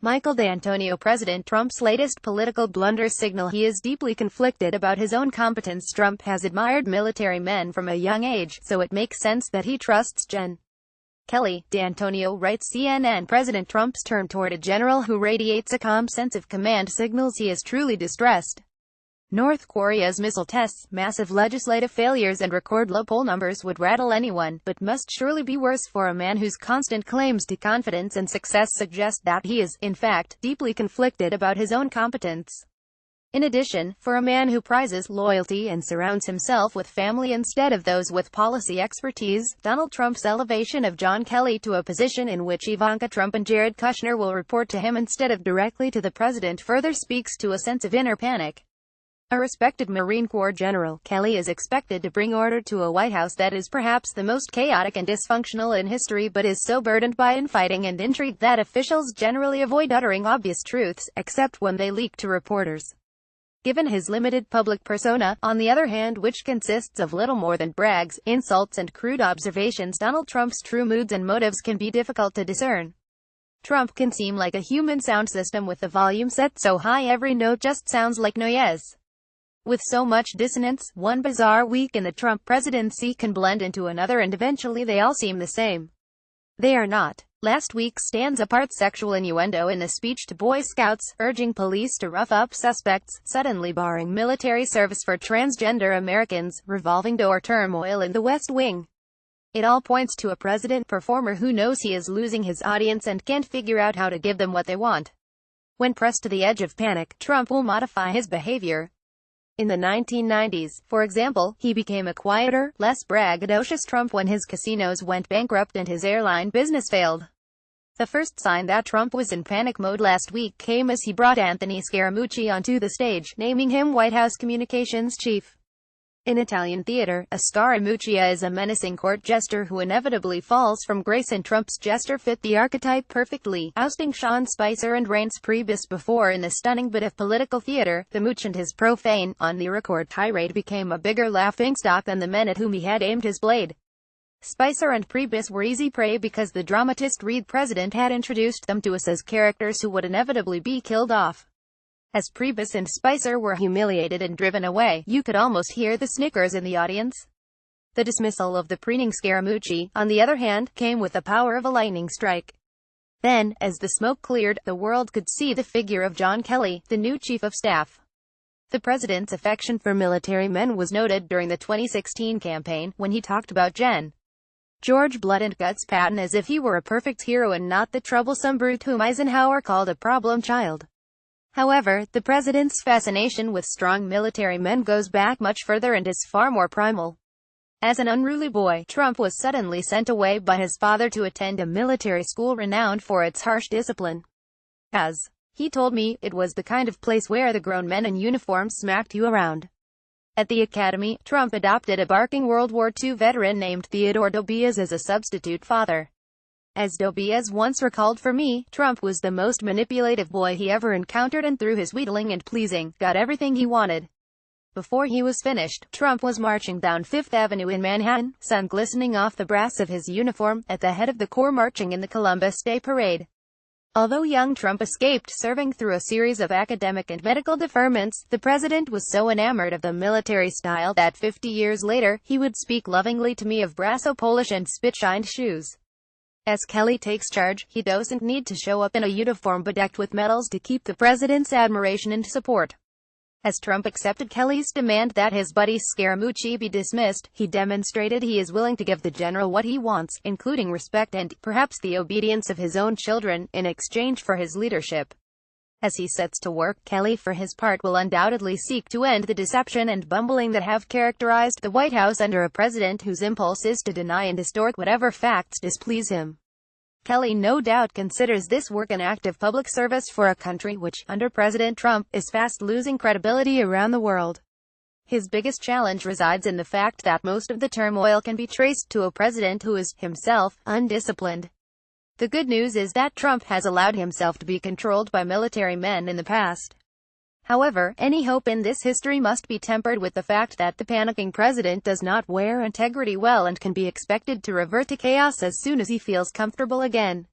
Michael D'Antonio. President Trump's latest political blunders signal he is deeply conflicted about his own competence. Trump has admired military men from a young age, so it makes sense that he trusts Gen. Kelly. D'Antonio writes CNN. President Trump's turn toward a general who radiates a calm sense of command signals he is truly distressed. North Korea's missile tests, massive legislative failures and record low poll numbers would rattle anyone, but must surely be worse for a man whose constant claims to confidence and success suggest that he is, in fact, deeply conflicted about his own competence. In addition, for a man who prizes loyalty and surrounds himself with family instead of those with policy expertise, Donald Trump's elevation of John Kelly to a position in which Ivanka Trump and Jared Kushner will report to him instead of directly to the president further speaks to a sense of inner panic. A respected Marine Corps general, Kelly is expected to bring order to a White House that is perhaps the most chaotic and dysfunctional in history, but is so burdened by infighting and intrigue that officials generally avoid uttering obvious truths, except when they leak to reporters. Given his limited public persona, on the other hand, which consists of little more than brags, insults and crude observations, Donald Trump's true moods and motives can be difficult to discern. Trump can seem like a human sound system with the volume set so high every note just sounds like noise. With so much dissonance, one bizarre week in the Trump presidency can blend into another and eventually they all seem the same. They are not. Last week stands apart sexual innuendo in the speech to Boy Scouts, urging police to rough up suspects, suddenly barring military service for transgender Americans, revolving door turmoil in the West Wing. It all points to a president performer who knows he is losing his audience and can't figure out how to give them what they want. When pressed to the edge of panic, Trump will modify his behavior. In the 1990s, for example, he became a quieter, less braggadocious Trump when his casinos went bankrupt and his airline business failed. The first sign that Trump was in panic mode last week came as he brought Anthony Scaramucci onto the stage, naming him White House communications chief. In Italian theater, a Scaramuccia is a menacing court jester who inevitably falls from grace, and Trump's jester fit the archetype perfectly, ousting Sean Spicer and Reince Priebus before. In the stunning bit of political theater, the mooch and his profane, on-the-record tirade became a bigger laughingstock than the men at whom he had aimed his blade. Spicer and Priebus were easy prey because the dramatist Reed President had introduced them to us as characters who would inevitably be killed off. As Priebus and Spicer were humiliated and driven away, you could almost hear the snickers in the audience. The dismissal of the preening Scaramucci, on the other hand, came with the power of a lightning strike. Then, as the smoke cleared, the world could see the figure of John Kelly, the new chief of staff. The president's affection for military men was noted during the 2016 campaign, when he talked about Gen. George Blood and Guts Patton as if he were a perfect hero and not the troublesome brute whom Eisenhower called a problem child. However, the president's fascination with strong military men goes back much further and is far more primal. As an unruly boy, Trump was suddenly sent away by his father to attend a military school renowned for its harsh discipline. As he told me, it was the kind of place where the grown men in uniform smacked you around. At the academy, Trump adopted a barking World War II veteran named Theodore Dobiaz as a substitute father. As Dobiaz once recalled, for me, Trump was the most manipulative boy he ever encountered, and through his wheedling and pleasing, got everything he wanted. Before he was finished, Trump was marching down Fifth Avenue in Manhattan, sun glistening off the brass of his uniform, at the head of the corps marching in the Columbus Day Parade. Although young Trump escaped serving through a series of academic and medical deferments, the president was so enamored of the military style that 50 years later, he would speak lovingly to me of Brasso Polish and spit-shined shoes. As Kelly takes charge, he doesn't need to show up in a uniform bedecked with medals to keep the president's admiration and support. As Trump accepted Kelly's demand that his buddy Scaramucci be dismissed, he demonstrated he is willing to give the general what he wants, including respect and, perhaps, the obedience of his own children, in exchange for his leadership. As he sets to work, Kelly for his part will undoubtedly seek to end the deception and bumbling that have characterized the White House under a president whose impulse is to deny and distort whatever facts displease him. Kelly no doubt considers this work an act of public service for a country which, under President Trump, is fast losing credibility around the world. His biggest challenge resides in the fact that most of the turmoil can be traced to a president who is, himself, undisciplined. The good news is that Trump has allowed himself to be controlled by military men in the past. However, any hope in this history must be tempered with the fact that the panicking president does not wear integrity well and can be expected to revert to chaos as soon as he feels comfortable again.